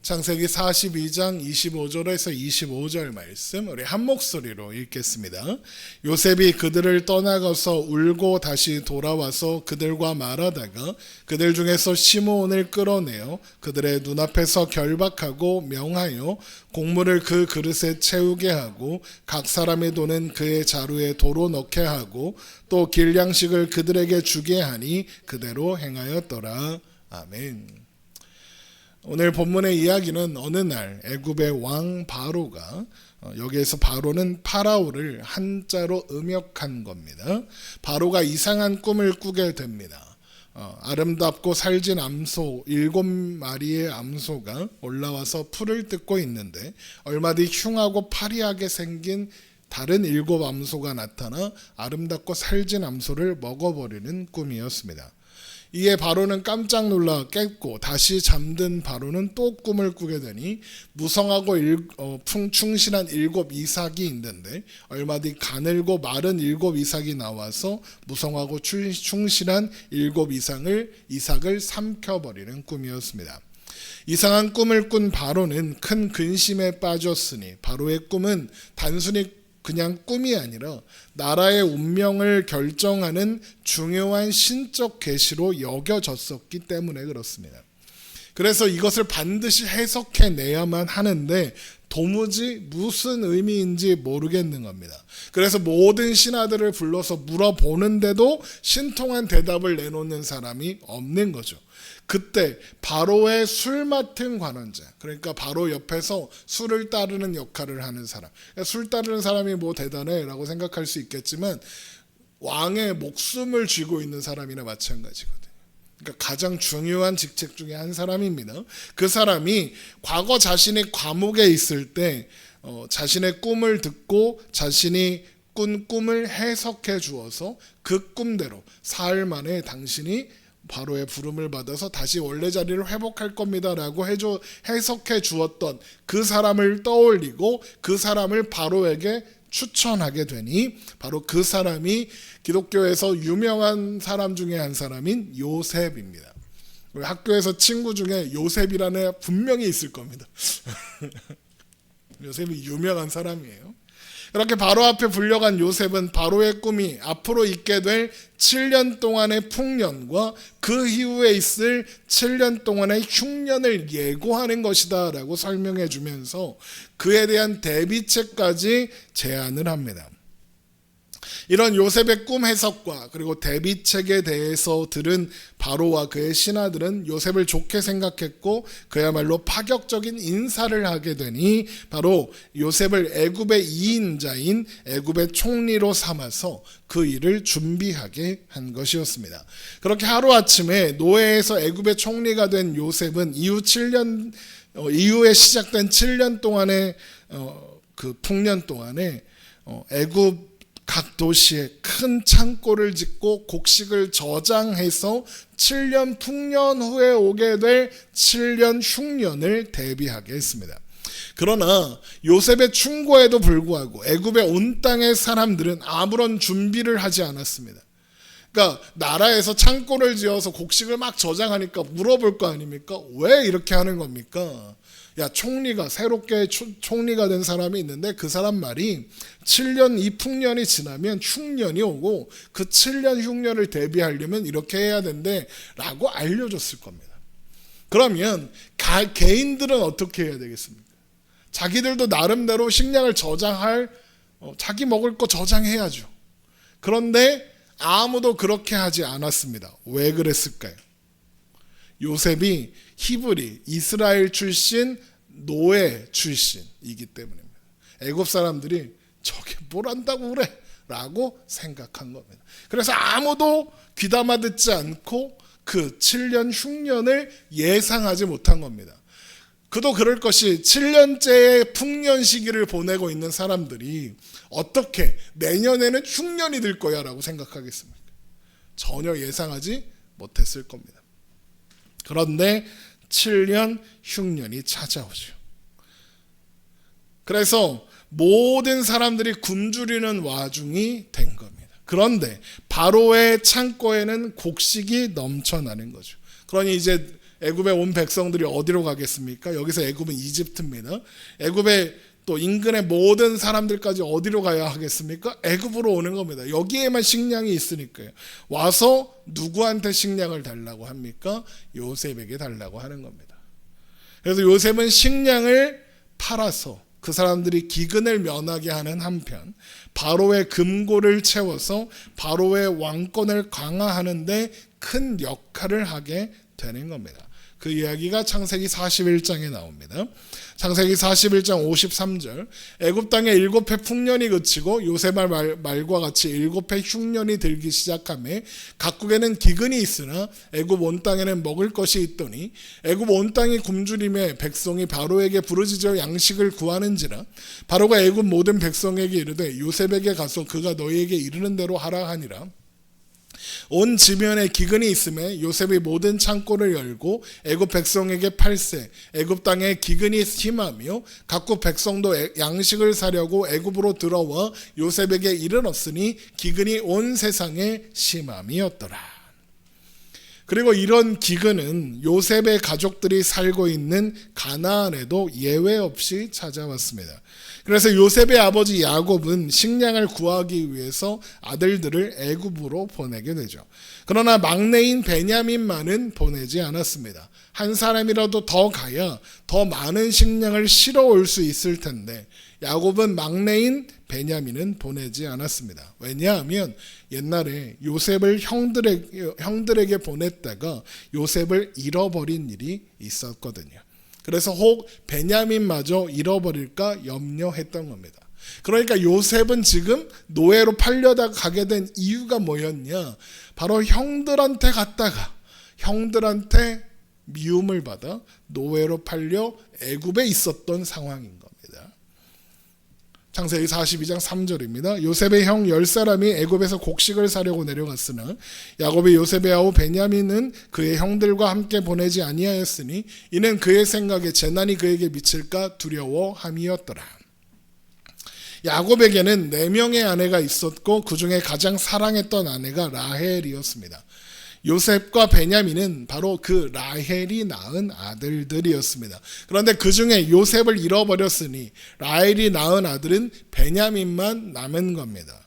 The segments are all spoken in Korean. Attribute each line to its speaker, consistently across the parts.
Speaker 1: 창세기 42장 25절에서 25절 말씀 우리 한 목소리로 읽겠습니다. 요셉이 그들을 떠나가서 울고 다시 돌아와서 그들과 말하다가 그들 중에서 시므온을 끌어내어 그들의 눈앞에서 결박하고 명하여 곡물을 그 그릇에 채우게 하고 각 사람의 돈은 그의 자루에 도로 넣게 하고 또 길양식을 그들에게 주게 하니 그대로 행하였더라. 아멘. 오늘 본문의 이야기는 어느 날 애굽의 왕 바로가 여기에서 바로는 파라오를 한자로 음역한 겁니다. 바로가 이상한 꿈을 꾸게 됩니다. 아름답고 살진 암소 7마리의 암소가 올라와서 풀을 뜯고 있는데 얼마 뒤 흉하고 파리하게 생긴 다른 7 암소가 나타나 아름답고 살진 암소를 먹어버리는 꿈이었습니다. 이에 바로는 깜짝 놀라 깼고 다시 잠든 바로는 또 꿈을 꾸게 되니 무성하고 충실한 7 이삭이 있는데 얼마 뒤 가늘고 마른 7 이삭이 나와서 무성하고 충실한 7 이삭을 삼켜버리는 꿈이었습니다. 이상한 꿈을 꾼 바로는 큰 근심에 빠졌으니 바로의 꿈은 단순히 그냥 꿈이 아니라 나라의 운명을 결정하는 중요한 신적 계시로 여겨졌었기 때문에 그렇습니다. 그래서 이것을 반드시 해석해내야만 하는데 도무지 무슨 의미인지 모르겠는 겁니다. 그래서 모든 신하들을 불러서 물어보는데도 신통한 대답을 내놓는 사람이 없는 거죠. 그때 바로의 술 맡은 관원자, 그러니까 바로 옆에서 술을 따르는 역할을 하는 사람, 술 따르는 사람이 뭐 대단해 라고 생각할 수 있겠지만 왕의 목숨을 쥐고 있는 사람이나 마찬가지거든요. 그러니까 가장 중요한 직책 중에 한 사람입니다. 그 사람이 과거 자신이 감옥에 있을 때 자신의 꿈을 듣고 자신이 꾼 꿈을 해석해 주어서 그 꿈대로 사흘 만에 당신이 바로의 부름을 받아서 다시 원래 자리를 회복할 겁니다 라고 해석해 주었던 그 사람을 떠올리고 그 사람을 바로에게 추천하게 되니 바로 그 사람이 기독교에서 유명한 사람 중에 한 사람인 요셉입니다. 우리 학교에서 친구 중에 요셉이라는 애 분명히 있을 겁니다. 요셉이 유명한 사람이에요. 그렇게 바로 앞에 불려간 요셉은 바로의 꿈이 앞으로 있게 될 7년 동안의 풍년과 그 이후에 있을 7년 동안의 흉년을 예고하는 것이다 라고 설명해 주면서 그에 대한 대비책까지 제안을 합니다. 이런 요셉의 꿈 해석과 그리고 대비책에 대해서 들은 바로와 그의 신하들은 요셉을 좋게 생각했고 그야말로 파격적인 인사를 하게 되니 바로 요셉을 애굽의 2인자인 애굽의 총리로 삼아서 그 일을 준비하게 한 것이었습니다. 그렇게 하루아침에 노예에서 애굽의 총리가 된 요셉은 이후에 시작된 7년 동안의 그 풍년 동안에 애굽 각 도시에 큰 창고를 짓고 곡식을 저장해서 7년 풍년 후에 오게 될 7년 흉년을 대비하게 했습니다. 그러나 요셉의 충고에도 불구하고 애굽의 온 땅의 사람들은 아무런 준비를 하지 않았습니다. 그러니까 나라에서 창고를 지어서 곡식을 막 저장하니까 물어볼 거 아닙니까? 왜 이렇게 하는 겁니까? 야, 총리가 새롭게 총리가 된 사람이 있는데 그 사람 말이 7년 이 풍년이 지나면 흉년이 오고 그 7년 흉년을 대비하려면 이렇게 해야 된대 라고 알려줬을 겁니다. 그러면 개인들은 어떻게 해야 되겠습니까? 자기들도 나름대로 식량을 저장할 자기 먹을 거 저장해야죠. 그런데 아무도 그렇게 하지 않았습니다. 왜 그랬을까요? 요셉이 히브리, 이스라엘 출신, 노예 출신이기 때문입니다. 애굽 사람들이 저게 뭘 안다고 그래? 라고 생각한 겁니다. 그래서 아무도 귀담아 듣지 않고 그 7년 흉년을 예상하지 못한 겁니다. 그도 그럴 것이 7년째의 풍년 시기를 보내고 있는 사람들이 어떻게 내년에는 흉년이 될 거야 라고 생각하겠습니까? 전혀 예상하지 못했을 겁니다. 그런데 7년 흉년이 찾아오죠. 그래서 모든 사람들이 굶주리는 와중이 된 겁니다. 그런데 바로의 창고에는 곡식이 넘쳐나는 거죠. 그러니 이제 애굽에 온 백성들이 어디로 가겠습니까? 여기서 애굽은 이집트입니다. 애굽에 또 인근의 모든 사람들까지 어디로 가야 하겠습니까? 애굽으로 오는 겁니다. 여기에만 식량이 있으니까요. 와서 누구한테 식량을 달라고 합니까? 요셉에게 달라고 하는 겁니다. 그래서 요셉은 식량을 팔아서 그 사람들이 기근을 면하게 하는 한편 바로의 금고를 채워서 바로의 왕권을 강화하는 데 큰 역할을 하게 되는 겁니다. 그 이야기가 창세기 41장에 나옵니다. 창세기 41장 53절 애굽 땅에 7해 풍년이 그치고 요셉의 말과 같이 7해 흉년이 들기 시작하매 각국에는 기근이 있으나 애굽 온 땅에는 먹을 것이 있더니 애굽 온 땅이 굶주림에 백성이 바로에게 부르짖어 양식을 구하는지라 바로가 애굽 모든 백성에게 이르되 요셉에게 가서 그가 너희에게 이르는 대로 하라 하니라. 온 지면에 기근이 있음에 요셉이 모든 창고를 열고 애굽 백성에게 팔세 애굽 땅에 기근이 심하며 각국 백성도 양식을 사려고 애굽으로 들어와 요셉에게 이르렀으니 기근이 온 세상에 심함이었더라. 그리고 이런 기근은 요셉의 가족들이 살고 있는 가나안에도 예외 없이 찾아왔습니다. 그래서 요셉의 아버지 야곱은 식량을 구하기 위해서 아들들을 애굽으로 보내게 되죠. 그러나 막내인 베냐민만은 보내지 않았습니다. 한 사람이라도 더 가야 더 많은 식량을 실어올 수 있을 텐데 야곱은 막내인 베냐민은 보내지 않았습니다. 왜냐하면 옛날에 요셉을 형들에게 보냈다가 요셉을 잃어버린 일이 있었거든요. 그래서 혹 베냐민마저 잃어버릴까 염려했던 겁니다. 그러니까 요셉은 지금 노예로 팔려다 가게 된 이유가 뭐였냐? 바로 형들한테 갔다가 형들한테 미움을 받아 노예로 팔려 애굽에 있었던 상황인 겁니다. 창세기 42장 3절입니다. 요셉의 형 10사람이 애굽에서 곡식을 사려고 내려갔으나 야곱이 요셉의 아우 베냐민은 그의 형들과 함께 보내지 아니하였으니 이는 그의 생각에 재난이 그에게 미칠까 두려워함이었더라. 야곱에게는 4명의 아내가 있었고 그 중에 가장 사랑했던 아내가 라헬이었습니다. 요셉과 베냐민은 바로 그 라헬이 낳은 아들들이었습니다. 그런데 그 중에 요셉을 잃어버렸으니 라헬이 낳은 아들은 베냐민만 남은 겁니다.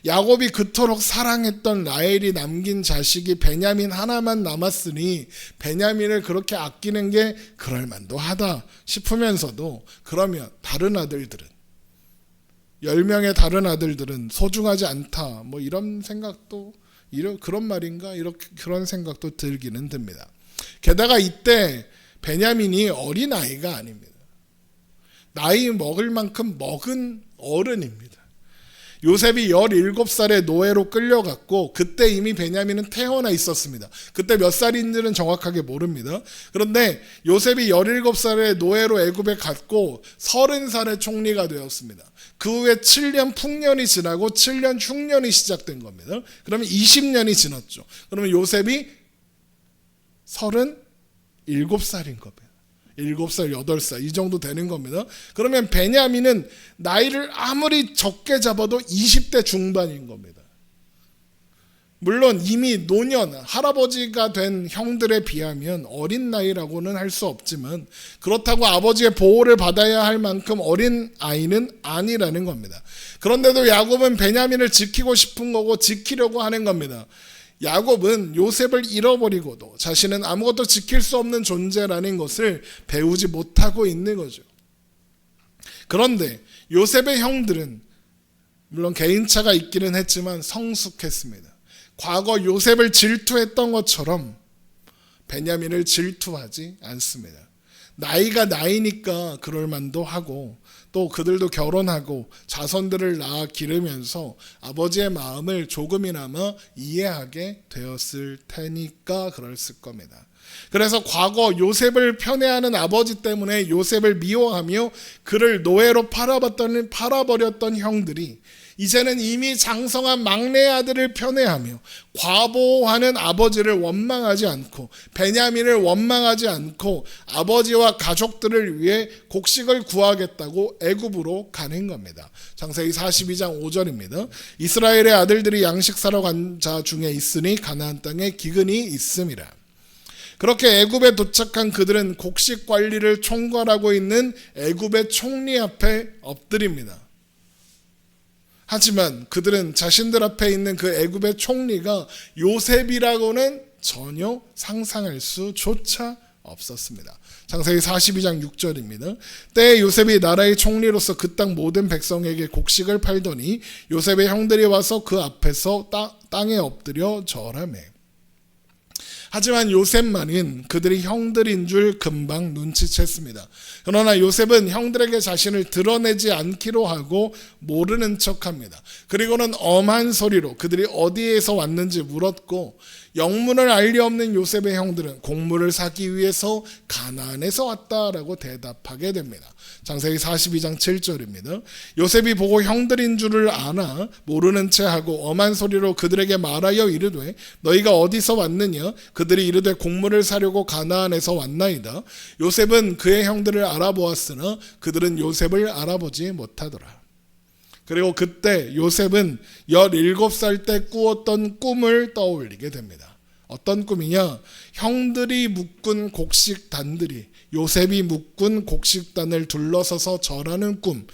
Speaker 1: 야곱이 그토록 사랑했던 라헬이 남긴 자식이 베냐민 하나만 남았으니 베냐민을 그렇게 아끼는 게 그럴만도 하다 싶으면서도 그러면 다른 아들들은 10명의 다른 아들들은 소중하지 않다 뭐 이런 생각도 그런 말인가 그런 생각도 들기는 듭니다. 게다가 이때 베냐민이 어린 아이가 아닙니다. 나이 먹을 만큼 먹은 어른입니다. 요셉이 17살에 노예로 끌려갔고 그때 이미 베냐민은 태어나 있었습니다. 그때 몇 살인지는 정확하게 모릅니다. 그런데 요셉이 17살에 노예로 애굽에 갔고 30살에 총리가 되었습니다. 그 후에 7년 풍년이 지나고 7년 흉년이 시작된 겁니다. 그러면 20년이 지났죠. 그러면 요셉이 37살인 겁니다. 7살, 8살 이 정도 되는 겁니다. 그러면 베냐민은 나이를 아무리 적게 잡아도 20대 중반인 겁니다. 물론 이미 노년, 할아버지가 된 형들에 비하면 어린 나이라고는 할 수 없지만 그렇다고 아버지의 보호를 받아야 할 만큼 어린 아이는 아니라는 겁니다. 그런데도 야곱은 베냐민을 지키고 싶은 거고 지키려고 하는 겁니다. 야곱은 요셉을 잃어버리고도 자신은 아무것도 지킬 수 없는 존재라는 것을 배우지 못하고 있는 거죠. 그런데 요셉의 형들은 물론 개인차가 있기는 했지만 성숙했습니다. 과거 요셉을 질투했던 것처럼 베냐민을 질투하지 않습니다. 나이가 나이니까 그럴 만도 하고 또 그들도 결혼하고 자손들을 낳아 기르면서 아버지의 마음을 조금이나마 이해하게 되었을 테니까 그랬을 겁니다. 그래서 과거 요셉을 편애하는 아버지 때문에 요셉을 미워하며 그를 노예로 팔아버렸던 형들이 이제는 이미 장성한 막내 아들을 편애하며 과보하는 아버지를 원망하지 않고 베냐민을 원망하지 않고 아버지와 가족들을 위해 곡식을 구하겠다고 애굽으로 가는 겁니다. 창세기 42장 5절입니다. 이스라엘의 아들들이 양식 사러 간 자 중에 있으니 가나안 땅에 기근이 있음이라. 그렇게 애굽에 도착한 그들은 곡식 관리를 총괄하고 있는 애굽의 총리 앞에 엎드립니다. 하지만 그들은 자신들 앞에 있는 그 애굽의 총리가 요셉이라고는 전혀 상상할 수조차 없었습니다. 창세기 42장 6절입니다. 때에 요셉이 나라의 총리로서 그 땅 모든 백성에게 곡식을 팔더니 요셉의 형들이 와서 그 앞에서 땅에 엎드려 절하매. 하지만 요셉만은 그들이 형들인 줄 금방 눈치챘습니다. 그러나 요셉은 형들에게 자신을 드러내지 않기로 하고 모르는 척합니다. 그리고는 엄한 소리로 그들이 어디에서 왔는지 물었고, 영문을 알 리 없는 요셉의 형들은 곡물을 사기 위해서 가나안에서 왔다라고 대답하게 됩니다. 창세기 42장 7절입니다. 요셉이 보고 형들인 줄을 아나 모르는 채 하고 엄한 소리로 그들에게 말하여 이르되 너희가 어디서 왔느냐? 그들이 이르되 곡물을 사려고 가나안에서 왔나이다. 요셉은 그의 형들을 알아보았으나 그들은 요셉을 알아보지 못하더라. 그리고 그때 요셉은 17살 때 꾸었던 꿈을 떠올리게 됩니다. 어떤 꿈이냐? 형들이 묶은 곡식단들이 요셉이 묶은 곡식단을 둘러서서 절하는 꿈,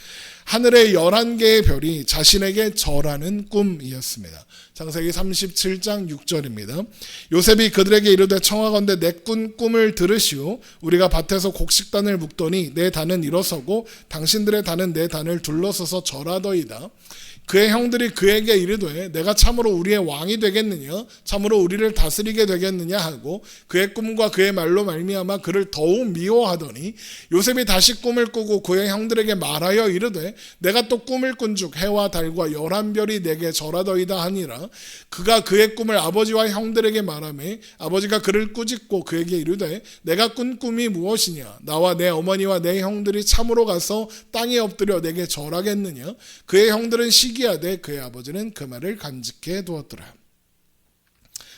Speaker 1: 하늘의 11개의 별이 자신에게 절하는 꿈이었습니다. 창세기 37장 6절입니다. 요셉이 그들에게 이르되 청하건대 내 꾼 꿈을 들으시오. 우리가 밭에서 곡식단을 묶더니 내 단은 일어서고 당신들의 단은 내 단을 둘러서서 절하더이다. 그의 형들이 그에게 이르되 내가 참으로 우리의 왕이 되겠느냐? 참으로 우리를 다스리게 되겠느냐? 하고 그의 꿈과 그의 말로 말미암아 그를 더욱 미워하더니 요셉이 다시 꿈을 꾸고 그의 형들에게 말하여 이르되 내가 또 꿈을 꾼즉 해와 달과 11별이 내게 절하더이다 하니라. 그가 그의 꿈을 아버지와 형들에게 말하매 아버지가 그를 꾸짖고 그에게 이르되 내가 꾼 꿈이 무엇이냐? 나와 내 어머니와 내 형들이 참으로 가서 땅에 엎드려 내게 절하겠느냐? 그의 형들은 시기하되 그의 아버지는 그 말을 간직해 두었더라.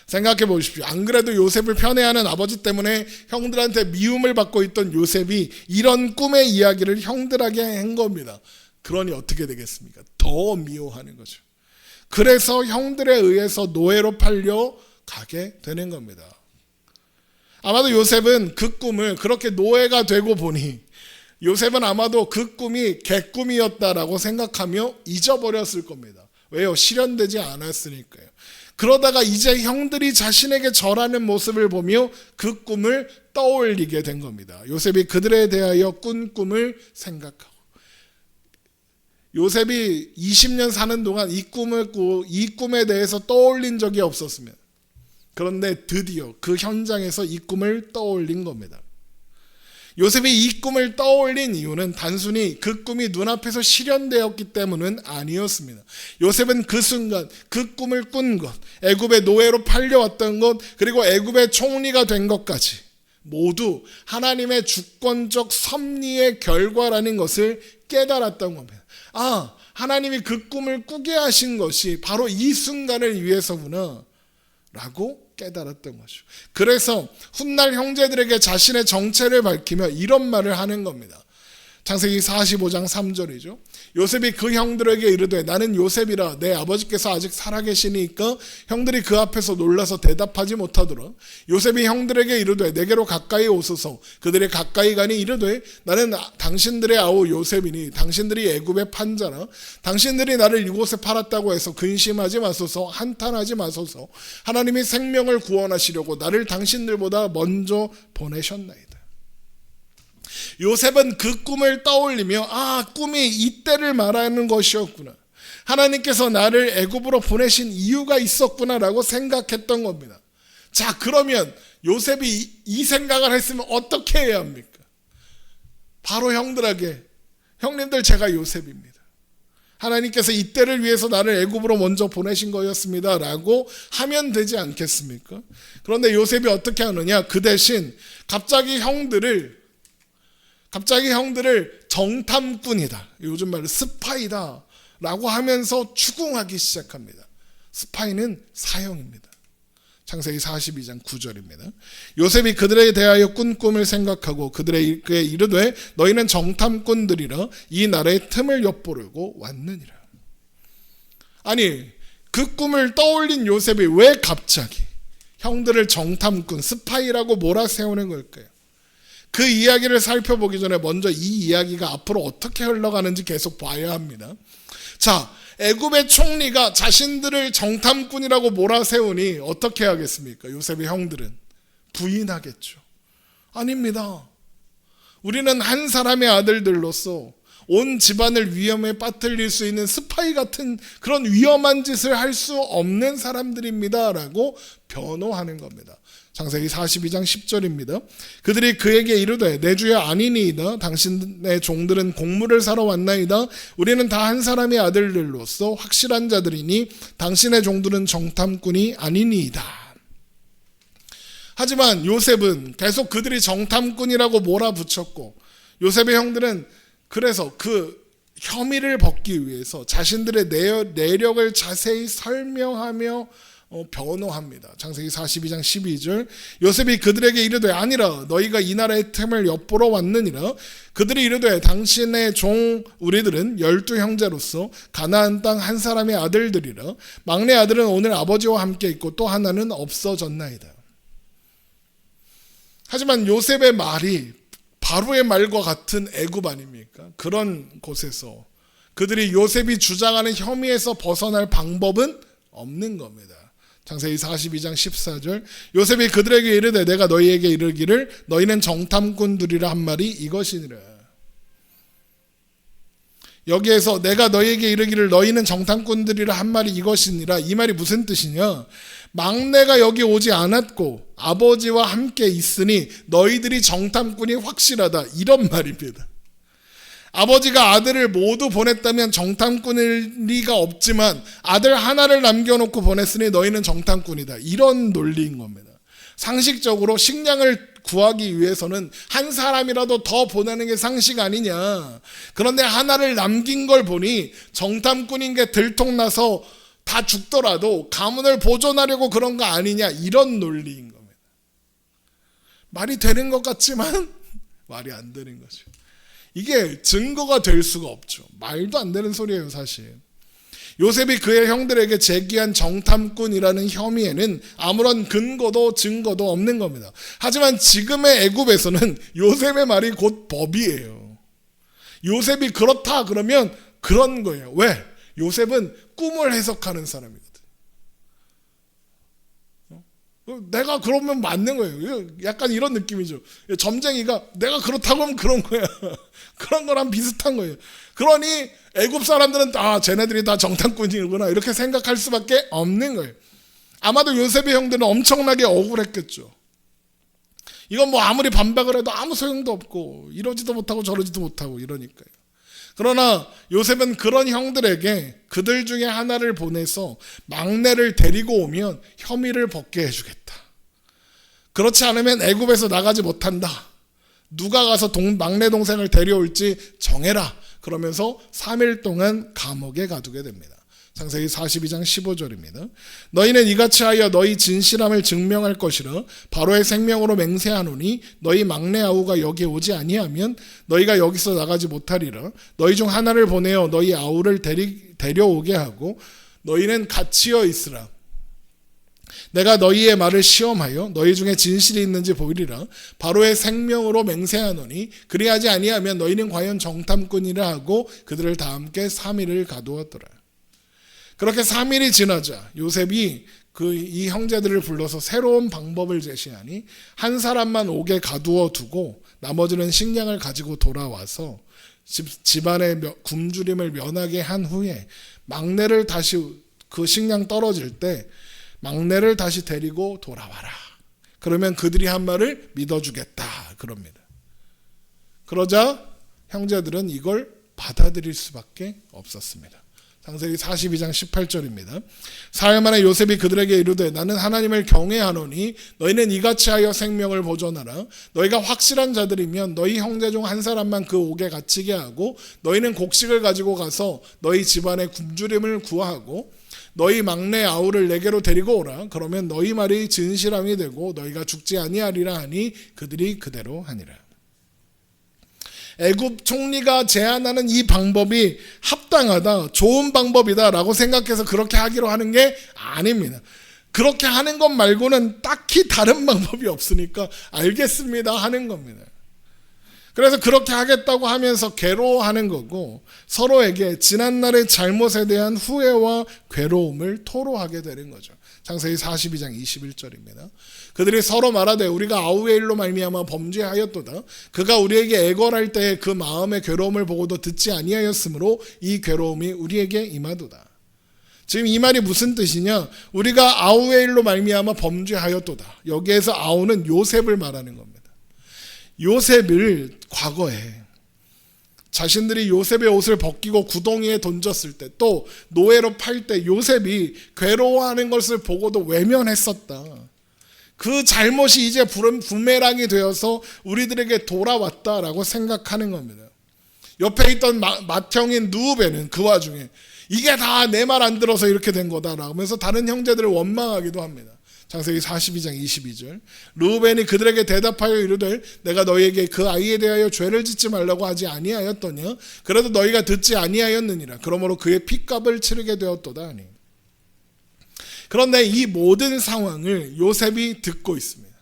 Speaker 1: 생각해 보십시오. 안 그래도 요셉을 편애하는 아버지 때문에 형들한테 미움을 받고 있던 요셉이 이런 꿈의 이야기를 형들에게 한 겁니다. 그러니 어떻게 되겠습니까? 더 미워하는 거죠. 그래서 형들에 의해서 노예로 팔려 가게 되는 겁니다. 아마도 요셉은 그 꿈을 그렇게 노예가 되고 보니 요셉은 아마도 그 꿈이 개꿈이었다라고 생각하며 잊어버렸을 겁니다. 왜요? 실현되지 않았으니까요. 그러다가 이제 형들이 자신에게 절하는 모습을 보며 그 꿈을 떠올리게 된 겁니다. 요셉이 그들에 대하여 꾼 꿈을 생각하고, 요셉이 20년 사는 동안 이 꿈을 꾸고 이 꿈에 대해서 떠올린 적이 없었습니다. 그런데 드디어 그 현장에서 이 꿈을 떠올린 겁니다. 요셉이 이 꿈을 떠올린 이유는 단순히 그 꿈이 눈앞에서 실현되었기 때문은 아니었습니다. 요셉은 그 순간 그 꿈을 꾼 것, 애굽의 노예로 팔려왔던 것, 그리고 애굽의 총리가 된 것까지 모두 하나님의 주권적 섭리의 결과라는 것을 깨달았던 겁니다. 아, 하나님이 그 꿈을 꾸게 하신 것이 바로 이 순간을 위해서구나 라고 깨달았던 거죠. 그래서 훗날 형제들에게 자신의 정체를 밝히며 이런 말을 하는 겁니다. 창세기 45장 3절이죠. 요셉이 그 형들에게 이르되 나는 요셉이라 내 아버지께서 아직 살아계시니까 형들이 그 앞에서 놀라서 대답하지 못하더라. 요셉이 형들에게 이르되 내게로 가까이 오소서. 그들이 가까이 가니 이르되 나는 당신들의 아우 요셉이니 당신들이 애굽의 판자라. 당신들이 나를 이곳에 팔았다고 해서 근심하지 마소서. 한탄하지 마소서. 하나님이 생명을 구원하시려고 나를 당신들보다 먼저 보내셨나이다. 요셉은 그 꿈을 떠올리며 아, 꿈이 이때를 말하는 것이었구나. 하나님께서 나를 애굽으로 보내신 이유가 있었구나라고 생각했던 겁니다. 자, 그러면 요셉이 이 생각을 했으면 어떻게 해야 합니까? 바로 형들에게 형님들 제가 요셉입니다. 하나님께서 이때를 위해서 나를 애굽으로 먼저 보내신 거였습니다 라고 하면 되지 않겠습니까? 그런데 요셉이 어떻게 하느냐? 그 대신 갑자기 형들을 정탐꾼이다, 요즘 말로 스파이다 라고 하면서 추궁하기 시작합니다. 스파이는 사형입니다. 창세기 42장 9절입니다. 요셉이 그들에 대하여 꾼 꿈을 생각하고 그들에게 이르되 너희는 정탐꾼들이라 이 나라의 틈을 엿보려고 왔느니라. 아니, 그 꿈을 떠올린 요셉이 왜 갑자기 형들을 정탐꾼, 스파이라고 몰아세우는 걸까요? 그 이야기를 살펴보기 전에 먼저 이 이야기가 앞으로 어떻게 흘러가는지 계속 봐야 합니다. 자, 애굽의 총리가 자신들을 정탐꾼이라고 몰아세우니 어떻게 하겠습니까? 요셉의 형들은 부인하겠죠. 아닙니다. 우리는 한 사람의 아들들로서 온 집안을 위험에 빠뜨릴 수 있는 스파이 같은 그런 위험한 짓을 할 수 없는 사람들입니다 라고 변호하는 겁니다. 창세기 42장 10절입니다. 그들이 그에게 이르되 내 주여 아니니이다. 당신의 종들은 곡물을 사러 왔나이다. 우리는 다 한 사람의 아들들로서 확실한 자들이니 당신의 종들은 정탐꾼이 아니니이다. 하지만 요셉은 계속 그들이 정탐꾼이라고 몰아붙였고, 요셉의 형들은 그래서 그 혐의를 벗기 위해서 자신들의 내력을 자세히 설명하며 변호합니다. 창세기 42장 12절 요셉이 그들에게 이르되 아니라 너희가 이 나라의 틈을 엿보러 왔느니라. 그들이 이르되 당신의 종 우리들은 12형제로서 가나안 땅 한 사람의 아들들이라. 막내 아들은 오늘 아버지와 함께 있고 또 하나는 없어졌나이다. 하지만 요셉의 말이 바로의 말과 같은 애굽 아닙니까? 그런 곳에서 그들이 요셉이 주장하는 혐의에서 벗어날 방법은 없는 겁니다. 창세기 42장 14절 요셉이 그들에게 이르되 내가 너희에게 이르기를 너희는 정탐꾼들이라 한 말이 이것이니라. 여기에서 내가 너희에게 이르기를 너희는 정탐꾼들이라 한 말이 이것이니라, 이 말이 무슨 뜻이냐? 막내가 여기 오지 않았고 아버지와 함께 있으니 너희들이 정탐꾼이 확실하다, 이런 말입니다. 아버지가 아들을 모두 보냈다면 정탐꾼일 리가 없지만 아들 하나를 남겨놓고 보냈으니 너희는 정탐꾼이다, 이런 논리인 겁니다. 상식적으로 식량을 구하기 위해서는 한 사람이라도 더 보내는 게 상식 아니냐. 그런데 하나를 남긴 걸 보니 정탐꾼인 게 들통나서 다 죽더라도 가문을 보존하려고 그런 거 아니냐, 이런 논리인 겁니다. 말이 되는 것 같지만 말이 안 되는 거죠. 이게 증거가 될 수가 없죠. 말도 안 되는 소리예요, 사실. 요셉이 그의 형들에게 제기한 정탐꾼이라는 혐의에는 아무런 근거도 증거도 없는 겁니다. 하지만 지금의 애굽에서는 요셉의 말이 곧 법이에요. 요셉이 그렇다 그러면 그런 거예요. 왜? 요셉은 꿈을 해석하는 사람이거든. 내가 그러면 맞는 거예요. 약간 이런 느낌이죠. 점쟁이가 내가 그렇다고 하면 그런 거야. 그런 거랑 비슷한 거예요. 그러니 애굽 사람들은 쟤네들이 다 정탐꾼이구나 이렇게 생각할 수밖에 없는 거예요. 아마도 요셉의 형들은 엄청나게 억울했겠죠. 이건 뭐 아무리 반박을 해도 아무 소용도 없고 이러지도 못하고 저러지도 못하고 이러니까요. 그러나 요셉은 그런 형들에게 그들 중에 하나를 보내서 막내를 데리고 오면 혐의를 벗게 해주겠다. 그렇지 않으면 애굽에서 나가지 못한다. 누가 가서 막내 동생을 데려올지 정해라. 그러면서 3일 동안 감옥에 가두게 됩니다. 창세기 42장 15절입니다. 너희는 이같이 하여 너희 진실함을 증명할 것이라. 바로의 생명으로 맹세하노니 너희 막내 아우가 여기 오지 아니하면 너희가 여기서 나가지 못하리라. 너희 중 하나를 보내어 너희 아우를 데려오게 하고 너희는 갇히어 있으라. 내가 너희의 말을 시험하여 너희 중에 진실이 있는지 보이리라. 바로의 생명으로 맹세하노니 그리하지 아니하면 너희는 과연 정탐꾼이라 하고 그들을 다 함께 3일을 가두었더라. 그렇게 3일이 지나자 요셉이 이 형제들을 불러서 새로운 방법을 제시하니 한 사람만 옥에 가두어 두고 나머지는 식량을 가지고 돌아와서 집안의 굶주림을 면하게 한 후에 막내를 다시 그 식량 떨어질 때 막내를 다시 데리고 돌아와라. 그러면 그들이 한 말을 믿어주겠다 그럽니다. 그러자 형제들은 이걸 받아들일 수밖에 없었습니다. 창세기 42장 18절입니다. 사흘 만에 요셉이 그들에게 이르되 나는 하나님을 경외하노니 너희는 이같이 하여 생명을 보존하라. 너희가 확실한 자들이면 너희 형제 중 한 사람만 그 옥에 갇히게 하고 너희는 곡식을 가지고 가서 너희 집안의 굶주림을 구하고 너희 막내 아우를 내게로 데리고 오라. 그러면 너희 말이 진실함이 되고 너희가 죽지 아니하리라 하니 그들이 그대로 하니라. 애굽 총리가 제안하는 이 방법이 합당하다, 좋은 방법이다 라고 생각해서 그렇게 하기로 하는 게 아닙니다. 그렇게 하는 것 말고는 딱히 다른 방법이 없으니까 알겠습니다 하는 겁니다. 그래서 그렇게 하겠다고 하면서 괴로워하는 거고, 서로에게 지난날의 잘못에 대한 후회와 괴로움을 토로하게 되는 거죠. 창세기 42장 21절입니다. 그들이 서로 말하되 우리가 아우의 일로 말미암아 범죄하였도다. 그가 우리에게 애걸할 때에 그 마음의 괴로움을 보고도 듣지 아니하였으므로 이 괴로움이 우리에게 임하도다. 지금 이 말이 무슨 뜻이냐? 우리가 아우의 일로 말미암아 범죄하였도다. 여기에서 아우는 요셉을 말하는 겁니다. 요셉을 과거에 자신들이 요셉의 옷을 벗기고 구덩이에 던졌을 때, 또 노예로 팔 때 요셉이 괴로워하는 것을 보고도 외면했었다. 그 잘못이 이제 부메랑이 되어서 우리들에게 돌아왔다라고 생각하는 겁니다. 옆에 있던 맏형인 누우베는 그 와중에 이게 다 내 말 안 들어서 이렇게 된 거다라고 하면서 다른 형제들을 원망하기도 합니다. 창세기 42장 22절. 르우벤이 그들에게 대답하여 이르되 내가 너희에게 그 아이에 대하여 죄를 짓지 말라고 하지 아니하였더냐? 그래도 너희가 듣지 아니하였느니라. 그러므로 그의 핏값을 치르게 되었도다 하니. 그런데 이 모든 상황을 요셉이 듣고 있습니다.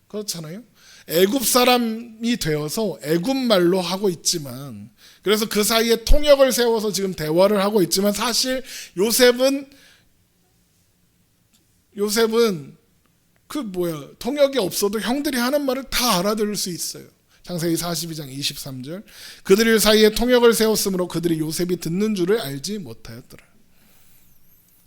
Speaker 1: 그렇잖아요? 애굽 사람이 되어서 애굽 말로 하고 있지만, 그래서 그 사이에 통역을 세워서 지금 대화를 하고 있지만, 사실 요셉은 통역이 없어도 형들이 하는 말을 다 알아들을 수 있어요. 창세기 42장 23절. 그들 사이에 통역을 세웠으므로 그들이 요셉이 듣는 줄을 알지 못하였더라.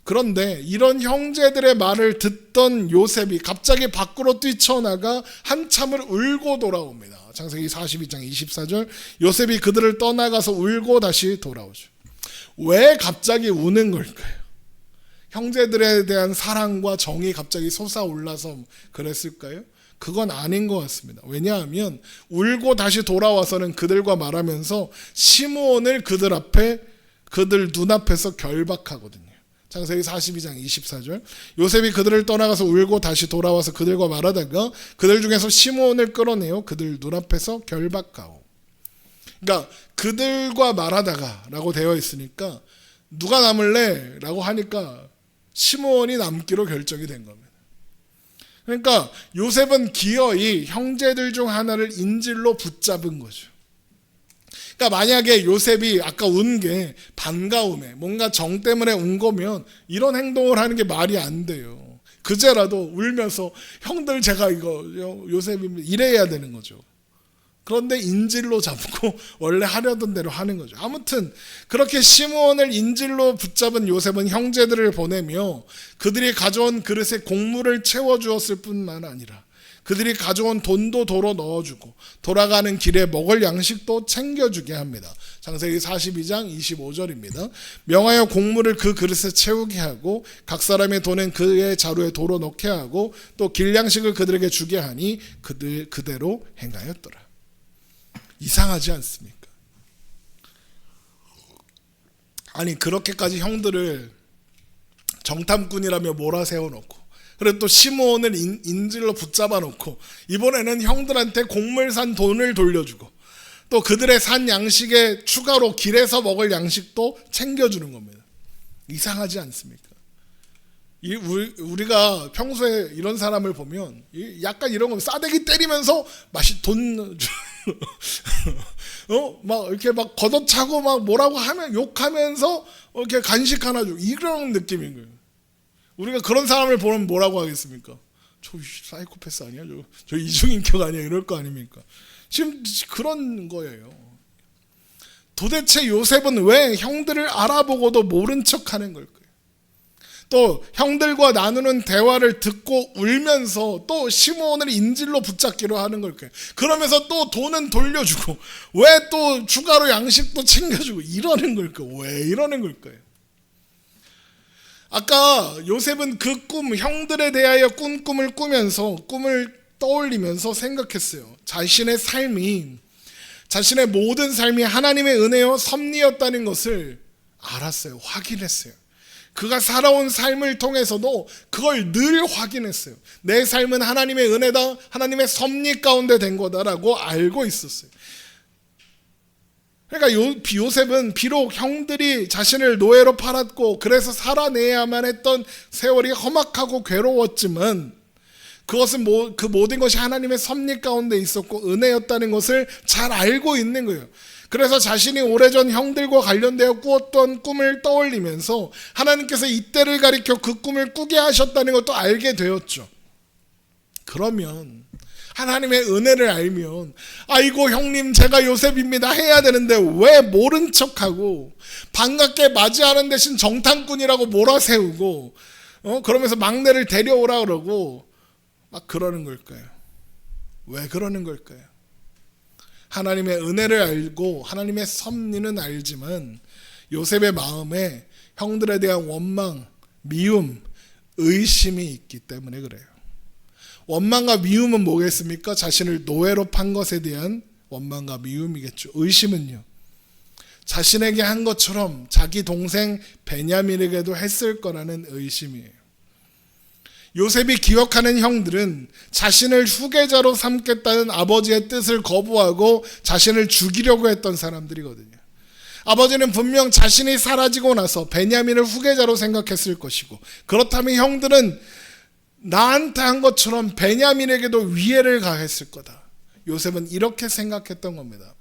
Speaker 1: 그런데 이런 형제들의 말을 듣던 요셉이 갑자기 밖으로 뛰쳐나가 한참을 울고 돌아옵니다. 창세기 42장 24절. 요셉이 그들을 떠나가서 울고 다시 돌아오죠. 왜 갑자기 우는 걸까요? 형제들에 대한 사랑과 정이 갑자기 솟아올라서 그랬을까요? 그건 아닌 것 같습니다. 왜냐하면 울고 다시 돌아와서는 그들과 말하면서 시므온을 그들 눈앞에서 결박하거든요. 창세기 42장 24절. 요셉이 그들을 떠나가서 울고 다시 돌아와서 그들과 말하다가 그들 중에서 시므온을 끌어내어 그들 눈앞에서 결박하오. 그러니까 그들과 말하다가 라고 되어 있으니까 누가 남을래? 라고 하니까 시므온이 남기로 결정이 된 겁니다. 그러니까 요셉은 기어이 형제들 중 하나를 인질로 붙잡은 거죠. 그러니까 만약에 요셉이 아까 운 게 반가움에 뭔가 정 때문에 운 거면 이런 행동을 하는 게 말이 안 돼요. 그제라도 울면서 형들 제가 이거 요셉입니다 이래야 되는 거죠. 그런데 인질로 잡고 원래 하려던 대로 하는 거죠. 아무튼 그렇게 시므온을 인질로 붙잡은 요셉은 형제들을 보내며 그들이 가져온 그릇에 곡물을 채워주었을 뿐만 아니라 그들이 가져온 돈도 도로 넣어주고 돌아가는 길에 먹을 양식도 챙겨주게 합니다. 창세기 42장 25절입니다. 명하여 곡물을 그 그릇에 채우게 하고 각 사람의 돈은 그의 자루에 도로 넣게 하고 또 길 양식을 그들에게 주게 하니 그들 그대로 행하였더라. 이상하지 않습니까? 아니 그렇게까지 형들을 정탐꾼이라며 몰아세워놓고, 그리고 또 시므온을 인질로 붙잡아 놓고 이번에는 형들한테 곡물 산 돈을 돌려주고 또 그들의 산 양식에 추가로 길에서 먹을 양식도 챙겨주는 겁니다. 이상하지 않습니까? 우리가 평소에 이런 사람을 보면 약간 이런 거 싸대기 때리면서 돈 막 이렇게 막 걷어차고 막 뭐라고 하면 욕하면서 이렇게 간식 하나 주고 이런 느낌인 거예요. 우리가 그런 사람을 보면 뭐라고 하겠습니까? 저 사이코패스 아니야? 저 이중인격 아니야? 이럴 거 아닙니까? 지금 그런 거예요. 도대체 요셉은 왜 형들을 알아보고도 모른 척하는 걸까요? 또 형들과 나누는 대화를 듣고 울면서 또 시므온을 인질로 붙잡기로 하는 걸까요? 그러면서 또 돈은 돌려주고 왜 또 추가로 양식도 챙겨주고 이러는 걸까요? 왜 이러는 걸까요? 아까 요셉은 그 형들에 대하여 꾼 꿈을 꾸면서 꿈을 떠올리면서 생각했어요. 자신의 모든 삶이 하나님의 은혜와 섭리였다는 것을 알았어요. 확인했어요. 그가 살아온 삶을 통해서도 그걸 늘 확인했어요. 내 삶은 하나님의 은혜다, 하나님의 섭리 가운데 된 거다라고 알고 있었어요. 그러니까 요셉은 비록 형들이 자신을 노예로 팔았고 그래서 살아내야만 했던 세월이 험악하고 괴로웠지만 그것은 그 모든 것이 하나님의 섭리 가운데 있었고 은혜였다는 것을 잘 알고 있는 거예요. 그래서 자신이 오래전 형들과 관련되어 꾸었던 꿈을 떠올리면서 하나님께서 이때를 가리켜 그 꿈을 꾸게 하셨다는 것도 알게 되었죠. 그러면 하나님의 은혜를 알면 아이고 형님 제가 요셉입니다 해야 되는데 왜 모른 척하고 반갑게 맞이하는 대신 정탐꾼이라고 몰아세우고 그러면서 막내를 데려오라 그러고 막 그러는 걸까요? 왜 그러는 걸까요? 하나님의 은혜를 알고 하나님의 섭리는 알지만 요셉의 마음에 형들에 대한 원망, 미움, 의심이 있기 때문에 그래요. 원망과 미움은 뭐겠습니까? 자신을 노예로 판 것에 대한 원망과 미움이겠죠. 의심은요, 자신에게 한 것처럼 자기 동생 베냐민에게도 했을 거라는 의심이에요. 요셉이 기억하는 형들은 자신을 후계자로 삼겠다는 아버지의 뜻을 거부하고 자신을 죽이려고 했던 사람들이거든요. 아버지는 분명 자신이 사라지고 나서 베냐민을 후계자로 생각했을 것이고, 그렇다면 형들은 나한테 한 것처럼 베냐민에게도 위해를 가했을 거다. 요셉은 이렇게 생각했던 겁니다.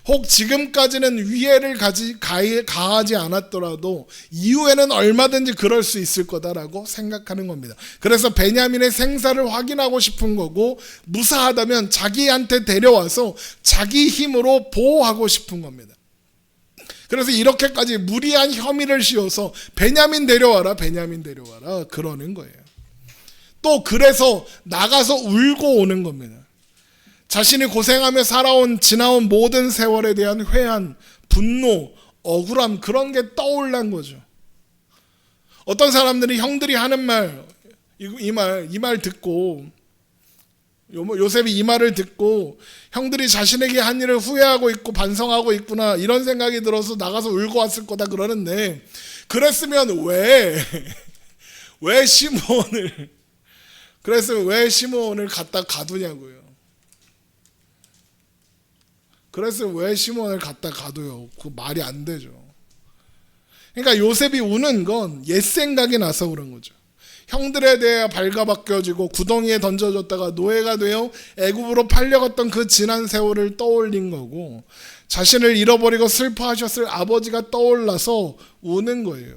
Speaker 1: 혹 지금까지는 위해를 가하지 않았더라도 이후에는 얼마든지 그럴 수 있을 거다라고 생각하는 겁니다. 그래서 베냐민의 생사를 확인하고 싶은 거고, 무사하다면 자기한테 데려와서 자기 힘으로 보호하고 싶은 겁니다. 그래서 이렇게까지 무리한 혐의를 씌워서 베냐민 데려와라 그러는 거예요. 또 그래서 나가서 울고 오는 겁니다. 자신이 고생하며 지나온 모든 세월에 대한 회한, 분노, 억울함, 그런 게 떠올란 거죠. 어떤 사람들이 형들이 하는 말, 이 말 듣고, 요셉이 이 말을 듣고 형들이 자신에게 한 일을 후회하고 있고 반성하고 있구나 이런 생각이 들어서 나가서 울고 왔을 거다 그러는데, 그랬으면 왜 시므온을 갖다 가두냐고요. 그래서 왜 시므온을 갖다 가둬요? 그 말이 안 되죠. 그러니까 요셉이 우는 건 옛 생각이 나서 그런 거죠. 형들에 대해 발가벗겨지고 구덩이에 던져졌다가 노예가 되어 애굽으로 팔려갔던 그 지난 세월을 떠올린 거고, 자신을 잃어버리고 슬퍼하셨을 아버지가 떠올라서 우는 거예요.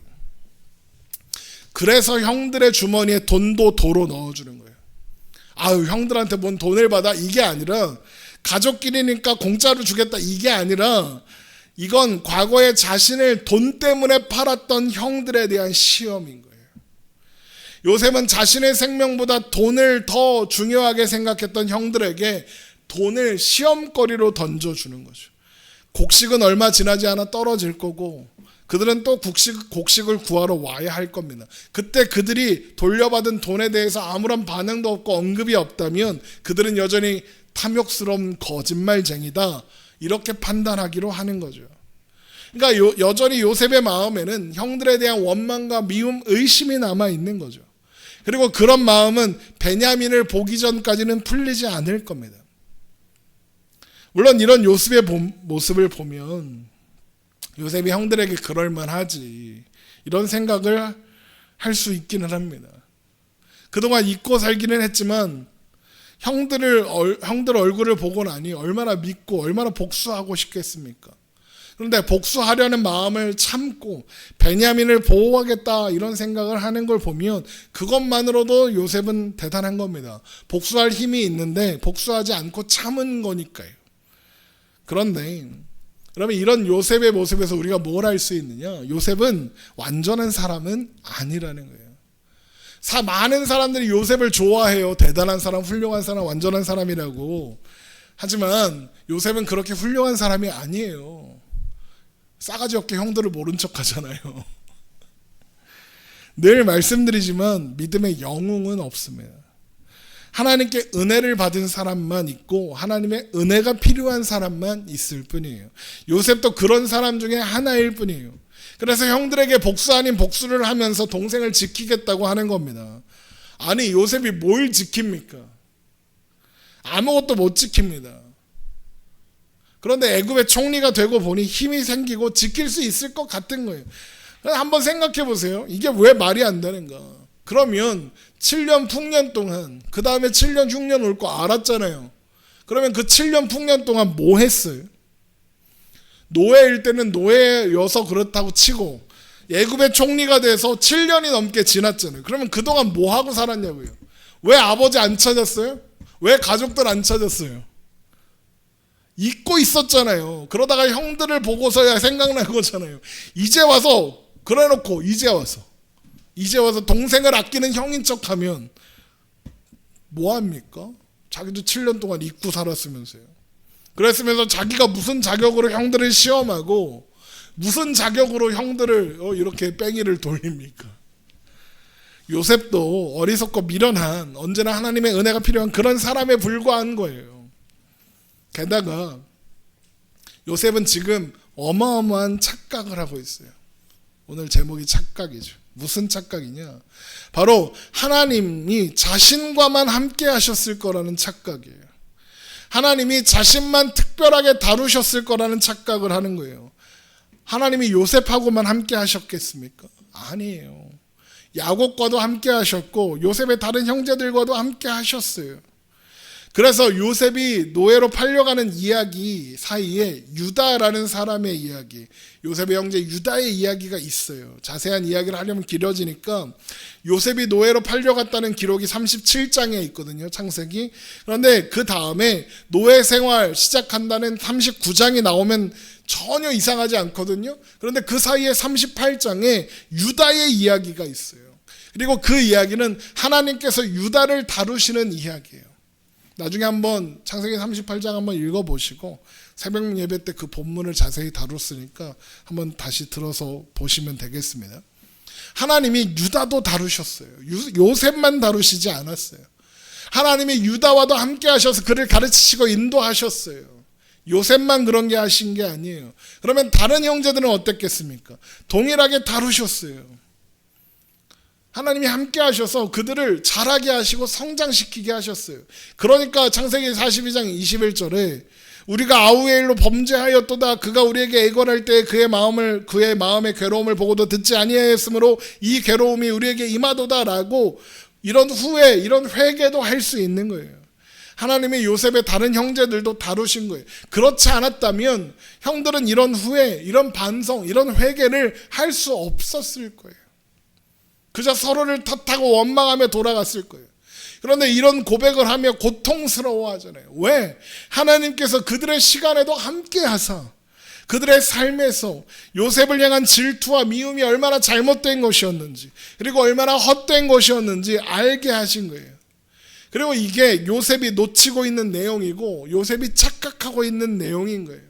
Speaker 1: 그래서 형들의 주머니에 돈도 도로 넣어주는 거예요. 아유, 형들한테 뭔 돈을 받아? 이게 아니라, 가족끼리니까 공짜로 주겠다 이게 아니라, 이건 과거에 자신을 돈 때문에 팔았던 형들에 대한 시험인 거예요. 요셉은 자신의 생명보다 돈을 더 중요하게 생각했던 형들에게 돈을 시험거리로 던져주는 거죠. 곡식은 얼마 지나지 않아 떨어질 거고 그들은 또 곡식을 구하러 와야 할 겁니다. 그때 그들이 돌려받은 돈에 대해서 아무런 반응도 없고 언급이 없다면 그들은 여전히 탐욕스러운 거짓말쟁이다 이렇게 판단하기로 하는 거죠. 그러니까 여전히 요셉의 마음에는 형들에 대한 원망과 미움, 의심이 남아있는 거죠. 그리고 그런 마음은 베냐민을 보기 전까지는 풀리지 않을 겁니다. 물론 이런 요셉의 모습을 보면 요셉이 형들에게 그럴만하지 이런 생각을 할 수 있기는 합니다. 그동안 잊고 살기는 했지만 형들 얼굴을 보고 나니 얼마나 믿고 얼마나 복수하고 싶겠습니까? 그런데 복수하려는 마음을 참고 베냐민을 보호하겠다 이런 생각을 하는 걸 보면 그것만으로도 요셉은 대단한 겁니다. 복수할 힘이 있는데 복수하지 않고 참은 거니까요. 그런데 그러면 이런 요셉의 모습에서 우리가 뭘 알 수 있느냐? 요셉은 완전한 사람은 아니라는 거예요. 많은 사람들이 요셉을 좋아해요. 대단한 사람, 훌륭한 사람, 완전한 사람이라고. 하지만 요셉은 그렇게 훌륭한 사람이 아니에요. 싸가지 없게 형들을 모른 척 하잖아요. 늘 말씀드리지만 믿음의 영웅은 없습니다. 하나님께 은혜를 받은 사람만 있고 하나님의 은혜가 필요한 사람만 있을 뿐이에요. 요셉도 그런 사람 중에 하나일 뿐이에요. 그래서 형들에게 복수 아닌 복수를 하면서 동생을 지키겠다고 하는 겁니다. 아니, 요셉이 뭘 지킵니까? 아무것도 못 지킵니다. 그런데 애굽의 총리가 되고 보니 힘이 생기고 지킬 수 있을 것 같은 거예요. 한번 생각해 보세요. 이게 왜 말이 안 되는가? 그러면 7년 풍년 동안, 그 다음에 7년 흉년 올 거 알았잖아요. 그러면 그 7년 풍년 동안 뭐 했어요? 노예일 때는 노예여서 그렇다고 치고 애굽의 총리가 돼서 7년이 넘게 지났잖아요. 그러면 그동안 뭐 하고 살았냐고요? 왜 아버지 안 찾았어요? 왜 가족들 안 찾았어요? 잊고 있었잖아요. 그러다가 형들을 보고서야 생각난 거잖아요. 이제 와서 그래놓고 이제 와서 동생을 아끼는 형인 척하면 뭐합니까? 자기도 7년 동안 잊고 살았으면서요. 그랬으면서 자기가 무슨 자격으로 형들을 시험하고 무슨 자격으로 형들을 이렇게 뺑이를 돌립니까? 요셉도 어리석고 미련한, 언제나 하나님의 은혜가 필요한 그런 사람에 불과한 거예요. 게다가 요셉은 지금 어마어마한 착각을 하고 있어요. 오늘 제목이 착각이죠. 무슨 착각이냐? 바로 하나님이 자신과만 함께 하셨을 거라는 착각이에요. 하나님이 자신만 특별하게 다루셨을 거라는 착각을 하는 거예요. 하나님이 요셉하고만 함께 하셨겠습니까? 아니에요. 야곱과도 함께 하셨고 요셉의 다른 형제들과도 함께 하셨어요. 그래서 요셉이 노예로 팔려가는 이야기 사이에 유다라는 사람의 이야기, 요셉의 형제 유다의 이야기가 있어요. 자세한 이야기를 하려면 길어지니까 요셉이 노예로 팔려갔다는 기록이 37장에 있거든요, 창세기. 그런데 그 다음에 노예 생활 시작한다는 39장이 나오면 전혀 이상하지 않거든요. 그런데 그 사이에 38장에 유다의 이야기가 있어요. 그리고 그 이야기는 하나님께서 유다를 다루시는 이야기예요. 나중에 한번 창세기 38장 한번 읽어보시고 새벽 예배 때 그 본문을 자세히 다뤘으니까 한번 다시 들어서 보시면 되겠습니다. 하나님이 유다도 다루셨어요. 요셉만 다루시지 않았어요. 하나님이 유다와도 함께 하셔서 그를 가르치시고 인도하셨어요. 요셉만 그런 게 하신 게 아니에요. 그러면 다른 형제들은 어땠겠습니까? 동일하게 다루셨어요. 하나님이 함께 하셔서 그들을 자라게 하시고 성장시키게 하셨어요. 그러니까 창세기 42장 21절에 우리가 아우의 일로 범죄하였도다. 그가 우리에게 애걸할 때 그의 마음의 괴로움을 보고도 듣지 아니하였으므로 이 괴로움이 우리에게 임하도다라고 이런 후회, 이런 회개도 할 수 있는 거예요. 하나님이 요셉의 다른 형제들도 다루신 거예요. 그렇지 않았다면 형들은 이런 후회, 이런 반성, 이런 회개를 할 수 없었을 거예요. 그저 서로를 탓하고 원망하며 돌아갔을 거예요. 그런데 이런 고백을 하며 고통스러워 하잖아요. 왜? 하나님께서 그들의 시간에도 함께 하사 그들의 삶에서 요셉을 향한 질투와 미움이 얼마나 잘못된 것이었는지, 그리고 얼마나 헛된 것이었는지 알게 하신 거예요. 그리고 이게 요셉이 놓치고 있는 내용이고 요셉이 착각하고 있는 내용인 거예요.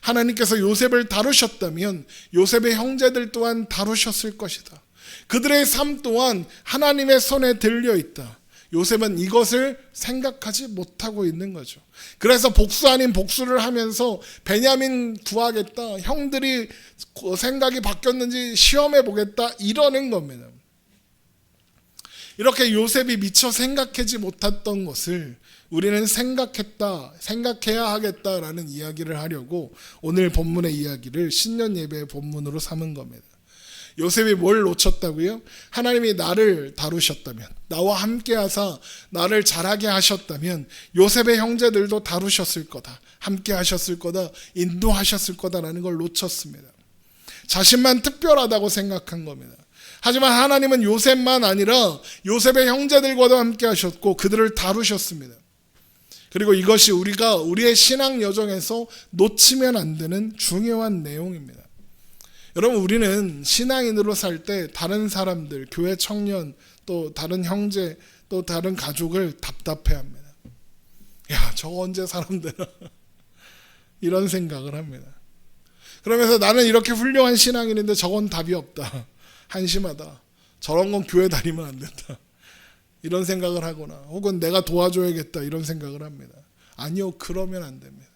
Speaker 1: 하나님께서 요셉을 다루셨다면 요셉의 형제들 또한 다루셨을 것이다. 그들의 삶 또한 하나님의 손에 들려 있다. 요셉은 이것을 생각하지 못하고 있는 거죠. 그래서 복수 아닌 복수를 하면서 베냐민 구하겠다, 형들이 생각이 바뀌었는지 시험해 보겠다, 이러는 겁니다. 이렇게 요셉이 미처 생각하지 못했던 것을 우리는 생각해야 하겠다라는 이야기를 하려고 오늘 본문의 이야기를 신년 예배의 본문으로 삼은 겁니다. 요셉이 뭘 놓쳤다고요? 하나님이 나를 다루셨다면, 나와 함께 하사 나를 자라게 하셨다면 요셉의 형제들도 다루셨을 거다, 함께 하셨을 거다, 인도하셨을 거다라는 걸 놓쳤습니다. 자신만 특별하다고 생각한 겁니다. 하지만 하나님은 요셉만 아니라 요셉의 형제들과도 함께 하셨고 그들을 다루셨습니다. 그리고 이것이 우리의 신앙 여정에서 놓치면 안 되는 중요한 내용입니다. 여러분, 우리는 신앙인으로 살 때 다른 사람들, 교회 청년, 또 다른 형제, 또 다른 가족을 답답해합니다. 야, 저거 언제 사람 되나? 이런 생각을 합니다. 그러면서 나는 이렇게 훌륭한 신앙인인데 저건 답이 없다, 한심하다, 저런 건 교회 다니면 안 된다, 이런 생각을 하거나 혹은 내가 도와줘야겠다, 이런 생각을 합니다. 아니요, 그러면 안 됩니다.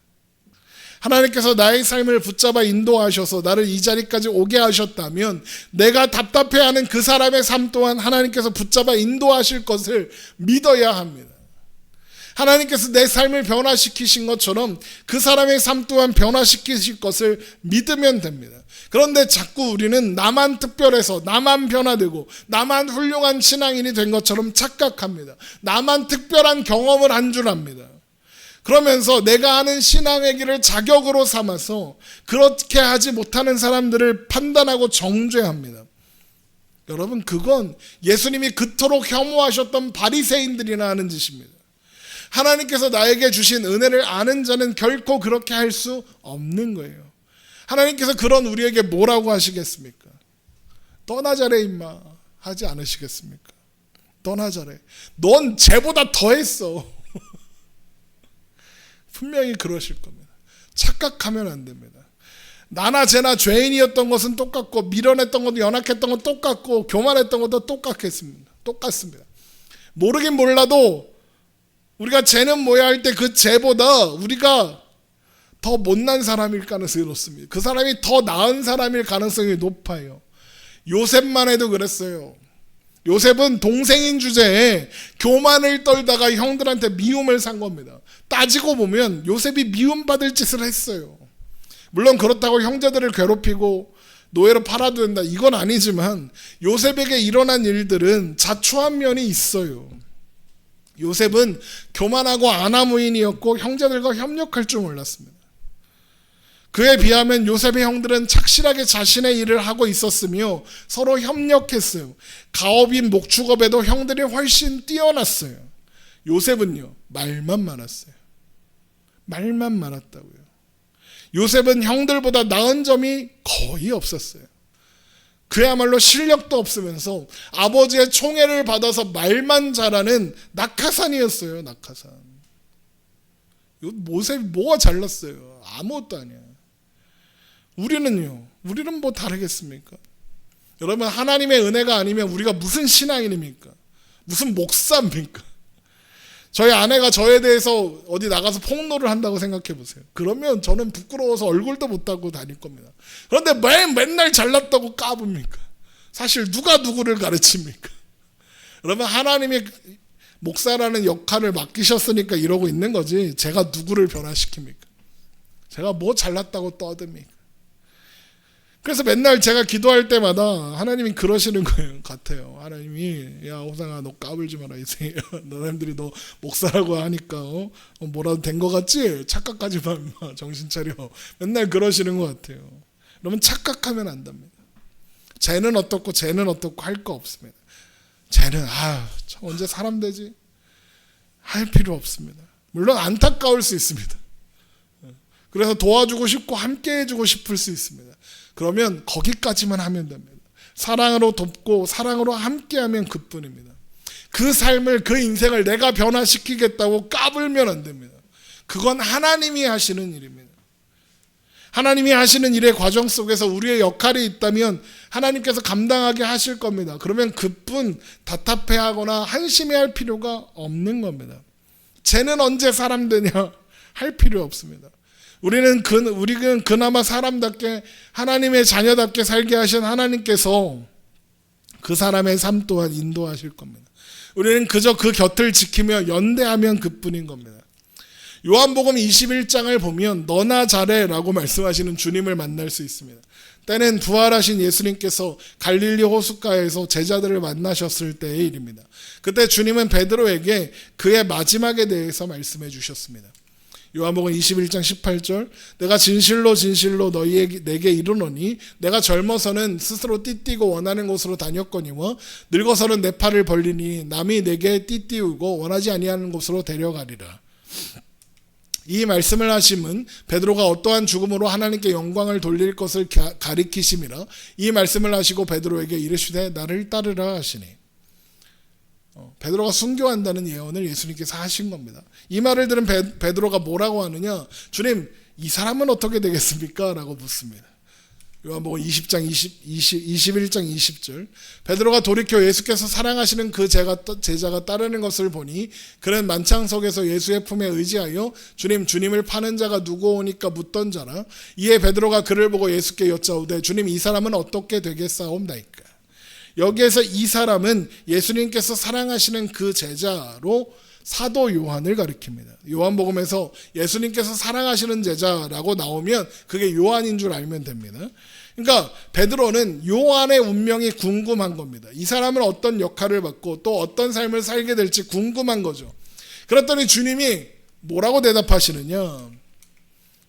Speaker 1: 하나님께서 나의 삶을 붙잡아 인도하셔서 나를 이 자리까지 오게 하셨다면 내가 답답해하는 그 사람의 삶 또한 하나님께서 붙잡아 인도하실 것을 믿어야 합니다. 하나님께서 내 삶을 변화시키신 것처럼 그 사람의 삶 또한 변화시키실 것을 믿으면 됩니다. 그런데 자꾸 우리는 나만 특별해서 나만 변화되고 나만 훌륭한 신앙인이 된 것처럼 착각합니다. 나만 특별한 경험을 한 줄 압니다. 그러면서 내가 하는 신앙의 길을 자격으로 삼아서 그렇게 하지 못하는 사람들을 판단하고 정죄합니다. 여러분, 그건 예수님이 그토록 혐오하셨던 바리새인들이나 하는 짓입니다. 하나님께서 나에게 주신 은혜를 아는 자는 결코 그렇게 할 수 없는 거예요. 하나님께서 그런 우리에게 뭐라고 하시겠습니까? 떠나자래 임마 하지 않으시겠습니까? 떠나자래. 넌 쟤보다 더했어. 분명히 그러실 겁니다. 착각하면 안 됩니다. 나나 쟤나 죄인이었던 것은 똑같고 미련했던 것도 연약했던 것도 똑같고 교만했던 것도 똑같습니다. 모르긴 몰라도 우리가 쟤는 뭐야 할 때 그 쟤보다 우리가 더 못난 사람일 가능성이 높습니다. 그 사람이 더 나은 사람일 가능성이 높아요. 요셉만 해도 그랬어요. 요셉은 동생인 주제에 교만을 떨다가 형들한테 미움을 산 겁니다. 따지고 보면 요셉이 미움받을 짓을 했어요. 물론 그렇다고 형제들을 괴롭히고 노예로 팔아도 된다 이건 아니지만 요셉에게 일어난 일들은 자초한 면이 있어요. 요셉은 교만하고 아나무인이었고 형제들과 협력할 줄 몰랐습니다. 그에 비하면 요셉의 형들은 착실하게 자신의 일을 하고 있었으며 서로 협력했어요. 가업인 목축업에도 형들이 훨씬 뛰어났어요. 요셉은요, 말만 많았어요. 말만 많았다고요. 요셉은 형들보다 나은 점이 거의 없었어요. 그야말로 실력도 없으면서 아버지의 총애를 받아서 말만 잘하는 낙하산이었어요. 낙하산. 요셉이 뭐가 잘났어요? 아무것도 아니야. 우리는 뭐 다르겠습니까? 여러분, 하나님의 은혜가 아니면 우리가 무슨 신앙인입니까? 무슨 목사입니까? 저희 아내가 저에 대해서 어디 나가서 폭로를 한다고 생각해 보세요. 그러면 저는 부끄러워서 얼굴도 못 닦고 다닐 겁니다. 그런데 맨날 잘났다고 까붑니까? 사실 누가 누구를 가르칩니까? 여러분, 하나님이 목사라는 역할을 맡기셨으니까 이러고 있는 거지 제가 누구를 변화시킵니까? 제가 뭐 잘났다고 떠듭니까? 그래서 맨날 제가 기도할 때마다 하나님이 그러시는 거예요. 같아요. 하나님이 야 호상아 너 까불지 마라 이제 너네들이 너 목사라고 하니까 뭐라도 된 거 같지? 착각하지 마. 정신 차려. 맨날 그러시는 것 같아요. 여러분, 착각하면 안 됩니다. 쟤는 어떻고 쟤는 어떻고 할 거 없습니다. 쟤는 저 언제 사람 되지? 할 필요 없습니다. 물론 안타까울 수 있습니다. 그래서 도와주고 싶고 함께 해주고 싶을 수 있습니다. 그러면 거기까지만 하면 됩니다. 사랑으로 돕고 사랑으로 함께하면 그뿐입니다. 그 삶을 그 인생을 내가 변화시키겠다고 까불면 안 됩니다. 그건 하나님이 하시는 일입니다. 하나님이 하시는 일의 과정 속에서 우리의 역할이 있다면 하나님께서 감당하게 하실 겁니다. 그러면 그뿐 답답해하거나 한심해할 필요가 없는 겁니다. 쟤는 언제 사람 되냐 할 필요 없습니다. 우리는 그나마 사람답게 하나님의 자녀답게 살게 하신 하나님께서 그 사람의 삶 또한 인도하실 겁니다. 우리는 그저 그 곁을 지키며 연대하면 그뿐인 겁니다. 요한복음 21장을 보면 너나 잘해 라고 말씀하시는 주님을 만날 수 있습니다. 때는 부활하신 예수님께서 갈릴리 호숫가에서 제자들을 만나셨을 때의 일입니다. 그때 주님은 베드로에게 그의 마지막에 대해서 말씀해 주셨습니다. 요한복음 21장 18절 내가 진실로 진실로 내게 이르노니 내가 젊어서는 스스로 띠띠고 원하는 곳으로 다녔거니와 늙어서는 내 팔을 벌리니 남이 내게 띠띠우고 원하지 아니하는 곳으로 데려가리라. 이 말씀을 하심은 베드로가 어떠한 죽음으로 하나님께 영광을 돌릴 것을 가리키심이라. 이 말씀을 하시고 베드로에게 이르시되 나를 따르라 하시니. 베드로가 순교한다는 예언을 예수님께서 하신 겁니다. 이 말을 들은 베드로가 뭐라고 하느냐? 주님, 이 사람은 어떻게 되겠습니까? 라고 묻습니다. 요한복음 21장 20절 베드로가 돌이켜 예수께서 사랑하시는 그 제자가 따르는 것을 보니 그는 만창석에서 예수의 품에 의지하여 주님을 파는 자가 누구오니까 묻던 자라. 이에 베드로가 그를 보고 예수께 여짜오되 주님, 이 사람은 어떻게 되겠사옵나이까? 여기에서 이 사람은 예수님께서 사랑하시는 그 제자로 사도 요한을 가리킵니다. 요한복음에서 예수님께서 사랑하시는 제자라고 나오면 그게 요한인 줄 알면 됩니다. 그러니까 베드로는 요한의 운명이 궁금한 겁니다. 이 사람은 어떤 역할을 받고 또 어떤 삶을 살게 될지 궁금한 거죠. 그랬더니 주님이 뭐라고 대답하시느냐?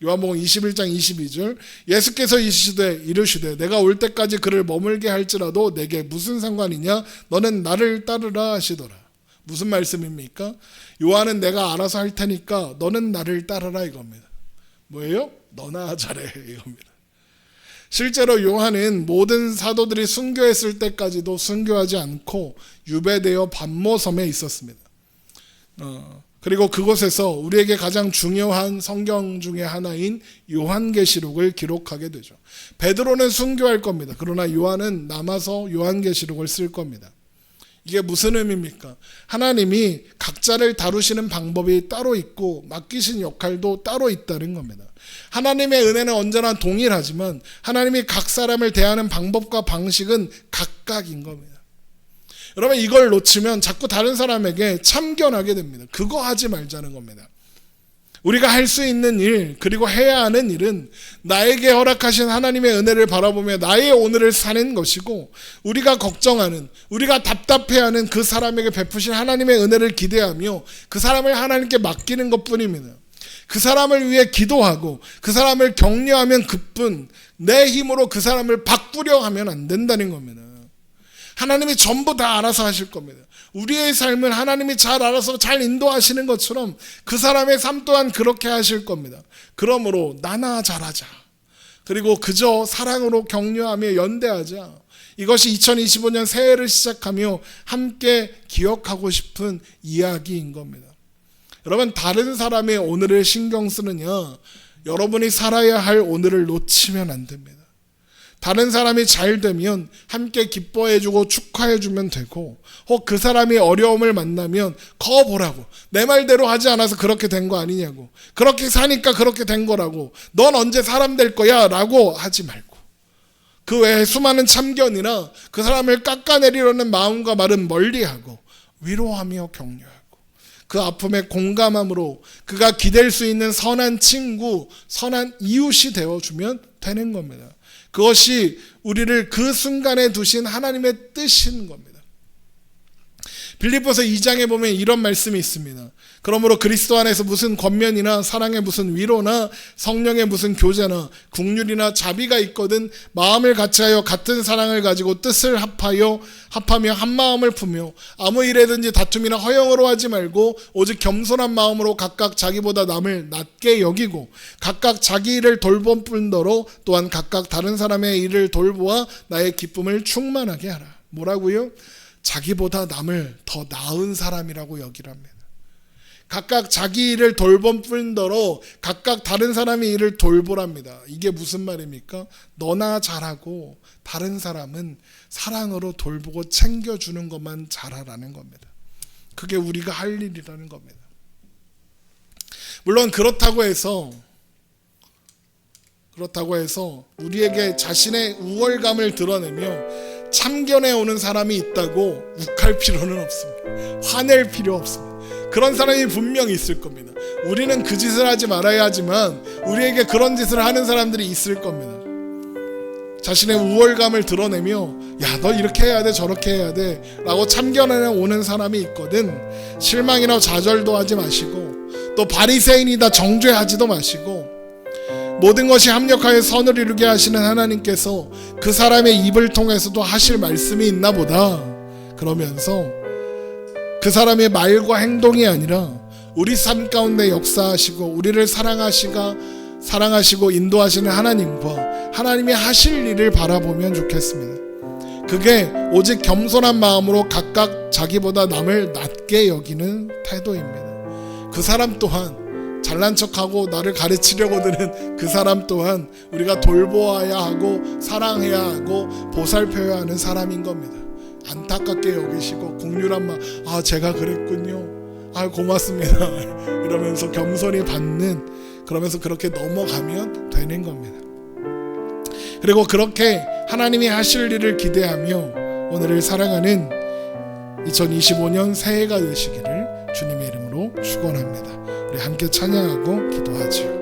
Speaker 1: 요한복음 21장 22절, 예수께서 이르시되 내가 올 때까지 그를 머물게 할지라도 내게 무슨 상관이냐? 너는 나를 따르라 하시더라. 무슨 말씀입니까? 요한은 내가 알아서 할 테니까 너는 나를 따르라 이겁니다. 뭐예요? 너나 잘해 이겁니다. 실제로 요한은 모든 사도들이 순교했을 때까지도 순교하지 않고 유배되어 pat모섬에 있었습니다. 그리고 그곳에서 우리에게 가장 중요한 성경 중에 하나인 요한계시록을 기록하게 되죠. 베드로는 순교할 겁니다. 그러나 요한은 남아서 요한계시록을 쓸 겁니다. 이게 무슨 의미입니까? 하나님이 각자를 다루시는 방법이 따로 있고 맡기신 역할도 따로 있다는 겁니다. 하나님의 은혜는 언제나 동일하지만 하나님이 각 사람을 대하는 방법과 방식은 각각인 겁니다. 여러분 이걸 놓치면 자꾸 다른 사람에게 참견하게 됩니다. 그거 하지 말자는 겁니다. 우리가 할 수 있는 일 그리고 해야 하는 일은 나에게 허락하신 하나님의 은혜를 바라보며 나의 오늘을 사는 것이고 우리가 걱정하는 우리가 답답해하는 그 사람에게 베푸신 하나님의 은혜를 기대하며 그 사람을 하나님께 맡기는 것뿐입니다. 그 사람을 위해 기도하고 그 사람을 격려하면 그뿐 내 힘으로 그 사람을 바꾸려 하면 안 된다는 겁니다. 하나님이 전부 다 알아서 하실 겁니다. 우리의 삶은 하나님이 잘 알아서 잘 인도하시는 것처럼 그 사람의 삶 또한 그렇게 하실 겁니다. 그러므로 나나 잘하자. 그리고 그저 사랑으로 격려하며 연대하자. 이것이 2025년 새해를 시작하며 함께 기억하고 싶은 이야기인 겁니다. 여러분 다른 사람의 오늘을 신경 쓰느냐 여러분이 살아야 할 오늘을 놓치면 안 됩니다. 다른 사람이 잘 되면 함께 기뻐해주고 축하해주면 되고 혹 그 사람이 어려움을 만나면 거 보라고 내 말대로 하지 않아서 그렇게 된 거 아니냐고 그렇게 사니까 그렇게 된 거라고 넌 언제 사람 될 거야 라고 하지 말고 그 외에 수많은 참견이나 그 사람을 깎아내리려는 마음과 말은 멀리하고 위로하며 격려하고 그 아픔에 공감함으로 그가 기댈 수 있는 선한 친구, 선한 이웃이 되어주면 되는 겁니다. 그것이 우리를 그 순간에 두신 하나님의 뜻인 겁니다. 빌립보서 2장에 보면 이런 말씀이 있습니다. 그러므로 그리스도 안에서 무슨 권면이나 사랑의 무슨 위로나 성령의 무슨 교제나 긍휼이나 자비가 있거든 마음을 같이하여 같은 사랑을 가지고 뜻을 합하며 한 마음을 품며 아무 일에든지 다툼이나 허영으로 하지 말고 오직 겸손한 마음으로 각각 자기보다 남을 낮게 여기고 각각 자기 일을 돌볼 뿐더러 또한 각각 다른 사람의 일을 돌보아 나의 기쁨을 충만하게 하라. 뭐라고요? 자기보다 남을 더 나은 사람이라고 여기랍니다. 각각 자기 일을 돌볼 뿐더러 각각 다른 사람의 일을 돌보랍니다. 이게 무슨 말입니까? 너나 잘하고 다른 사람은 사랑으로 돌보고 챙겨주는 것만 잘하라는 겁니다. 그게 우리가 할 일이라는 겁니다. 물론 그렇다고 해서 우리에게 자신의 우월감을 드러내며 참견해 오는 사람이 있다고 욱할 필요는 없습니다. 화낼 필요 없습니다. 그런 사람이 분명히 있을 겁니다. 우리는 그 짓을 하지 말아야 하지만 우리에게 그런 짓을 하는 사람들이 있을 겁니다. 자신의 우월감을 드러내며 야, 너 이렇게 해야 돼 저렇게 해야 돼 라고 참견해 오는 사람이 있거든. 실망이나 좌절도 하지 마시고 또 바리새인이다 정죄하지도 마시고 모든 것이 합력하여 선을 이루게 하시는 하나님께서 그 사람의 입을 통해서도 하실 말씀이 있나 보다 그러면서 그 사람의 말과 행동이 아니라 우리 삶 가운데 역사하시고 우리를 사랑하시고 인도하시는 하나님과 하나님이 하실 일을 바라보면 좋겠습니다. 그게 오직 겸손한 마음으로 각각 자기보다 남을 낮게 여기는 태도입니다. 그 사람 또한 잘난 척하고 나를 가르치려고 드는 그 사람 또한 우리가 돌보아야 하고 사랑해야 하고 보살펴야 하는 사람인 겁니다. 안타깝게 여기시고 긍휼한 마음, 제가 그랬군요. 고맙습니다. 이러면서 겸손히 받는 그러면서 그렇게 넘어가면 되는 겁니다. 그리고 그렇게 하나님이 하실 일을 기대하며 오늘을 살아가는 2025년 새해가 되시기를 주님의 이름으로 축원합니다. 우리 함께 찬양하고 기도하지요.